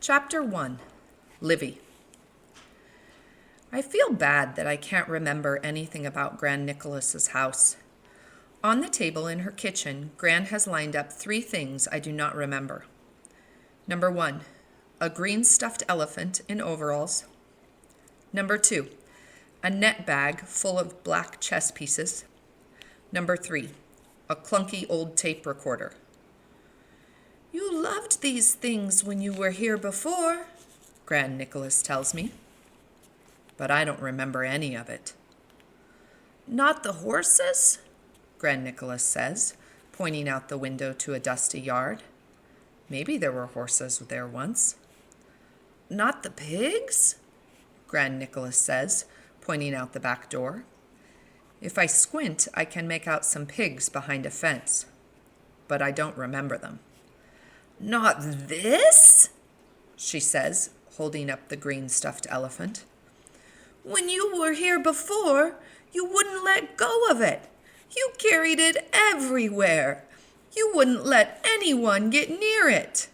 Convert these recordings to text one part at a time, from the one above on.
Chapter 1. Livy. I feel bad that I can't remember anything about Gran Nicholas's house. On the table in her kitchen, Gran has lined up 3 things I do not remember. Number 1, a green stuffed elephant in overalls. Number 2, a net bag full of black chess pieces. Number 3, a clunky old tape recorder. You loved these things when you were here before, Gran Nicholas tells me. But I don't remember any of it. Not the horses? Gran Nicholas says, pointing out the window to a dusty yard. Maybe there were horses there once. Not the pigs? Gran Nicholas says, pointing out the back door. If I squint, I can make out some pigs behind a fence, but I don't remember them. Not this? She says, holding up the green stuffed elephant. When you were here before, you wouldn't let go of it. You carried it everywhere. You wouldn't let anyone get near it.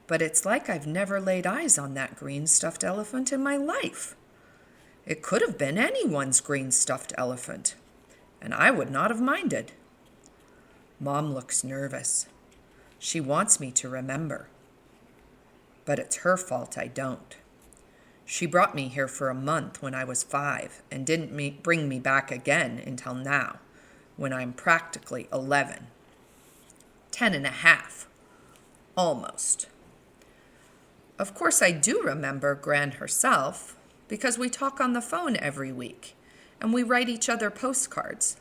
But it's like I've never laid eyes on that green stuffed elephant in my life. It could have been anyone's green stuffed elephant, and I would not have minded. Mom looks nervous. She wants me to remember. But it's her fault I don't. She brought me here for a month when I was 5 and didn't bring me back again until now, when I'm practically 11. 10 and a half. Almost. Of course, I do remember Gran herself, because we talk on the phone every week, and we write each other postcards.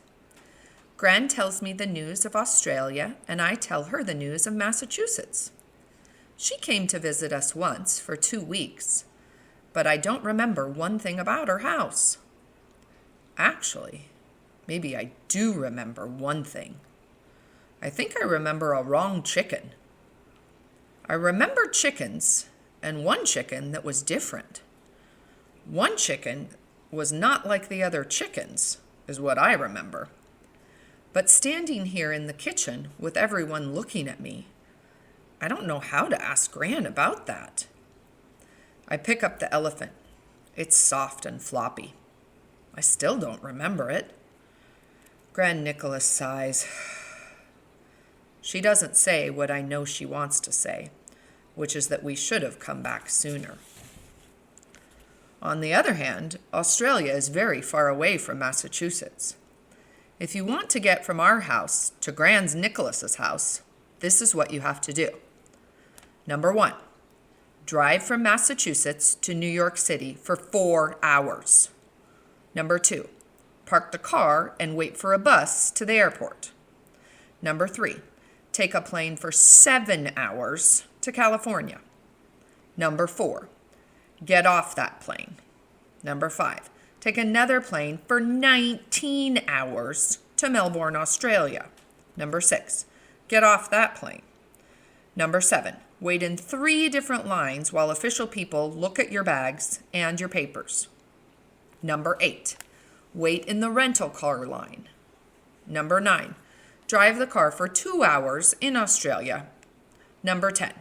Gran tells me the news of Australia, and I tell her the news of Massachusetts. She came to visit us once for 2 weeks, but I don't remember one thing about her house. Actually, maybe I do remember one thing. I think I remember a wrong chicken. I remember chickens, and one chicken that was different. One chicken was not like the other chickens, is what I remember. But standing here in the kitchen with everyone looking at me, I don't know how to ask Gran about that. I pick up the elephant. It's soft and floppy. I still don't remember it. Gran Nicholas sighs. She doesn't say what I know she wants to say, which is that we should have come back sooner. On the other hand, Australia is very far away from Massachusetts. If you want to get from our house to Gran Nicholas's house, this is what you have to do. Number 1, drive from Massachusetts to New York City for 4 hours. Number 2, park the car and wait for a bus to the airport. Number 3, take a plane for 7 hours to California. Number 4, get off that plane. Number 5, take another plane for 19 hours to Melbourne, Australia. Number 6, get off that plane. Number 7, wait in 3 different lines while official people look at your bags and your papers. Number 8, wait in the rental car line. Number 9, drive the car for 2 hours in Australia. Number 10,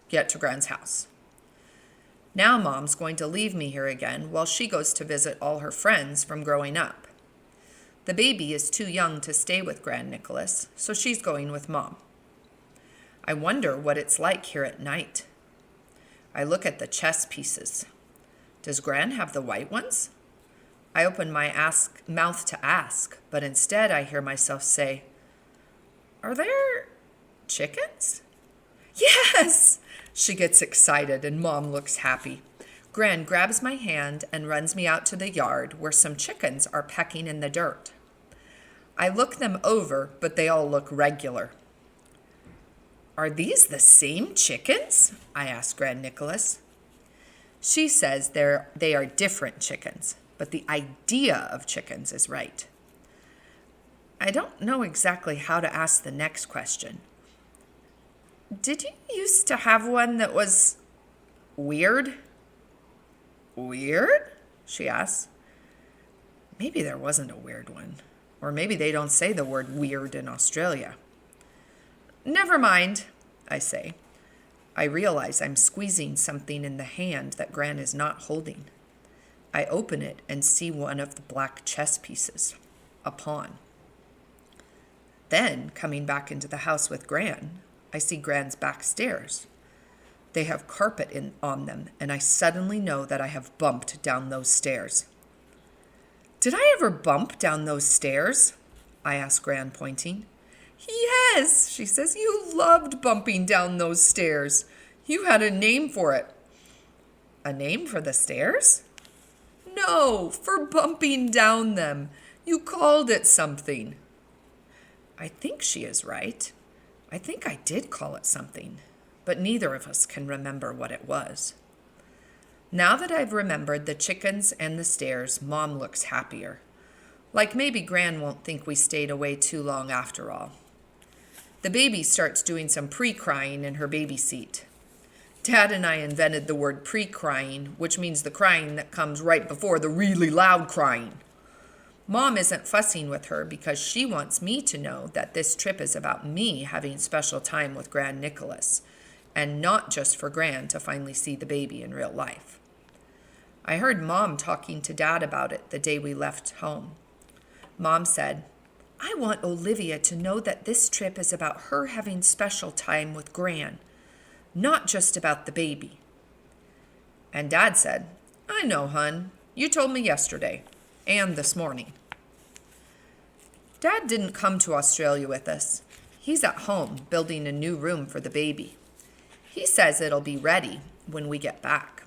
get to Gran's house. Now Mom's going to leave me here again while she goes to visit all her friends from growing up. The baby is too young to stay with Gran Nicholas, so she's going with Mom. I wonder what it's like here at night. I look at the chess pieces. Does Gran have the white ones? I open my mouth to ask, but instead I hear myself say, "Are there chickens?" Yes! She gets excited and Mom looks happy. Gran grabs my hand and runs me out to the yard where some chickens are pecking in the dirt. I look them over, but they all look regular. Are these the same chickens? I ask Gran Nicholas. She says they are different chickens, but the idea of chickens is right. I don't know exactly how to ask the next question. Did you used to have one that was weird? Weird? She asks. Maybe there wasn't a weird one. Or maybe they don't say the word weird in Australia. Never mind, I say. I realize I'm squeezing something in the hand that Gran is not holding. I open it and see one of the black chess pieces, a pawn. Then, coming back into the house with Gran, I see Gran's back stairs. They have carpet on them, and I suddenly know that I have bumped down those stairs. Did I ever bump down those stairs? I ask Gran, pointing. Yes, she says, you loved bumping down those stairs. You had a name for it. A name for the stairs? No, for bumping down them. You called it something. I think she is right. I think I did call it something, but neither of us can remember what it was. Now that I've remembered the chickens and the stairs, Mom looks happier. Like maybe Gran won't think we stayed away too long after all. The baby starts doing some pre-crying in her baby seat. Dad and I invented the word pre-crying, which means the crying that comes right before the really loud crying. Mom isn't fussing with her because she wants me to know that this trip is about me having special time with Gran Nicholas, and not just for Gran to finally see the baby in real life. I heard Mom talking to Dad about it the day we left home. Mom said, I want Olivia to know that this trip is about her having special time with Gran, not just about the baby. And Dad said, I know, hun. You told me yesterday, and this morning. Dad didn't come to Australia with us. He's at home building a new room for the baby. He says it'll be ready when we get back.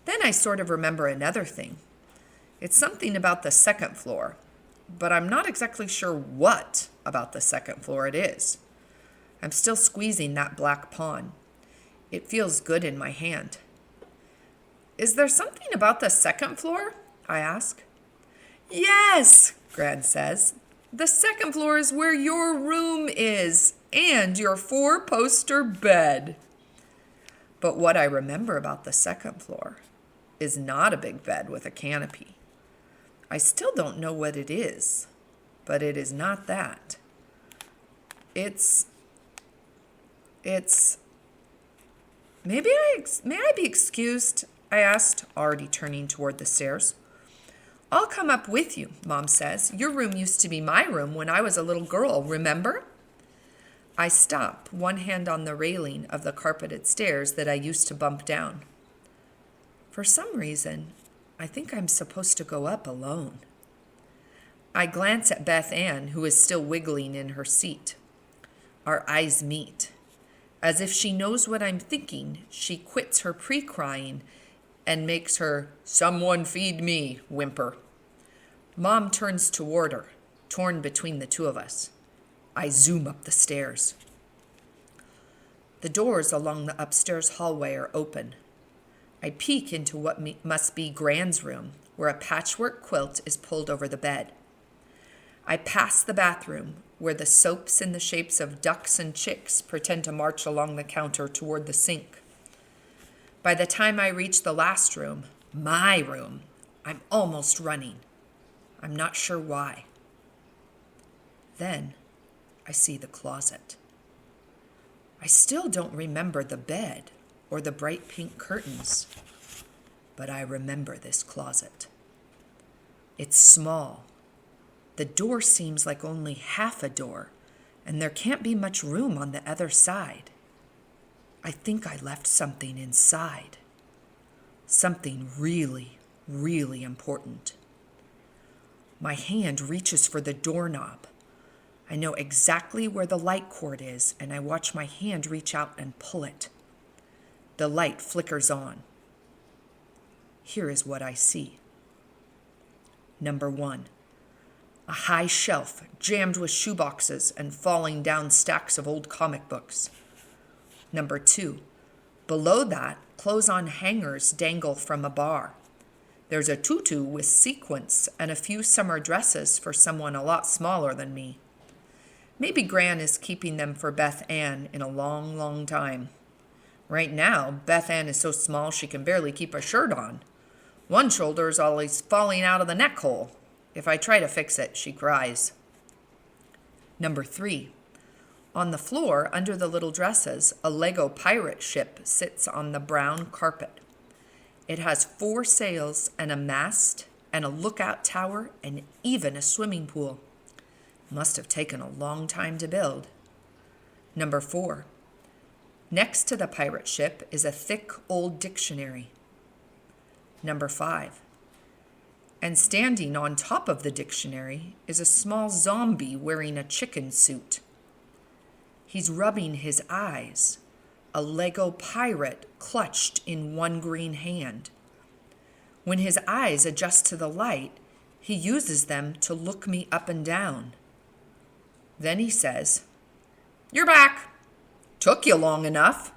Then I sort of remember another thing. It's something about the second floor, but I'm not exactly sure what about the second floor it is. I'm still squeezing that black pawn. It feels good in my hand. Is there something about the second floor? I ask. Yes, Gran says. The second floor is where your room is, and your 4-poster bed. But what I remember about the second floor is not a big bed with a canopy. I still don't know what it is, but it is not that. May I be excused? I asked, already turning toward the stairs. I'll come up with you, Mom says. Your room used to be my room when I was a little girl, remember? I stop, one hand on the railing of the carpeted stairs that I used to bump down. For some reason, I think I'm supposed to go up alone. I glance at Beth Ann, who is still wiggling in her seat. Our eyes meet. As if she knows what I'm thinking, she quits her pre-crying and makes her "someone feed me" whimper. Mom turns toward her, torn between the two of us. I zoom up the stairs. The doors along the upstairs hallway are open. I peek into what must be Gran's room, where a patchwork quilt is pulled over the bed. I pass the bathroom, where the soaps in the shapes of ducks and chicks pretend to march along the counter toward the sink. By the time I reach the last room, my room, I'm almost running. I'm not sure why. Then I see the closet. I still don't remember the bed or the bright pink curtains, but I remember this closet. It's small. The door seems like only half a door, and there can't be much room on the other side. I think I left something inside. Something really, really important. My hand reaches for the doorknob. I know exactly where the light cord is, and I watch my hand reach out and pull it. The light flickers on. Here is what I see. Number 1. A high shelf jammed with shoeboxes and falling down stacks of old comic books. Number 2. Below that, clothes on hangers dangle from a bar. There's a tutu with sequins and a few summer dresses for someone a lot smaller than me. Maybe Gran is keeping them for Beth Ann in a long, long time. Right now, Beth Ann is so small she can barely keep a shirt on. One shoulder is always falling out of the neck hole. If I try to fix it, she cries. Number 3. On the floor, under the little dresses, a Lego pirate ship sits on the brown carpet. It has 4 sails and a mast and a lookout tower and even a swimming pool. Must have taken a long time to build. Number 4. Next to the pirate ship is a thick old dictionary. Number 5. And standing on top of the dictionary is a small zombie wearing a chicken suit. He's rubbing his eyes, a Lego pirate clutched in one green hand. When his eyes adjust to the light, he uses them to look me up and down. Then he says, "You're back. Took you long enough."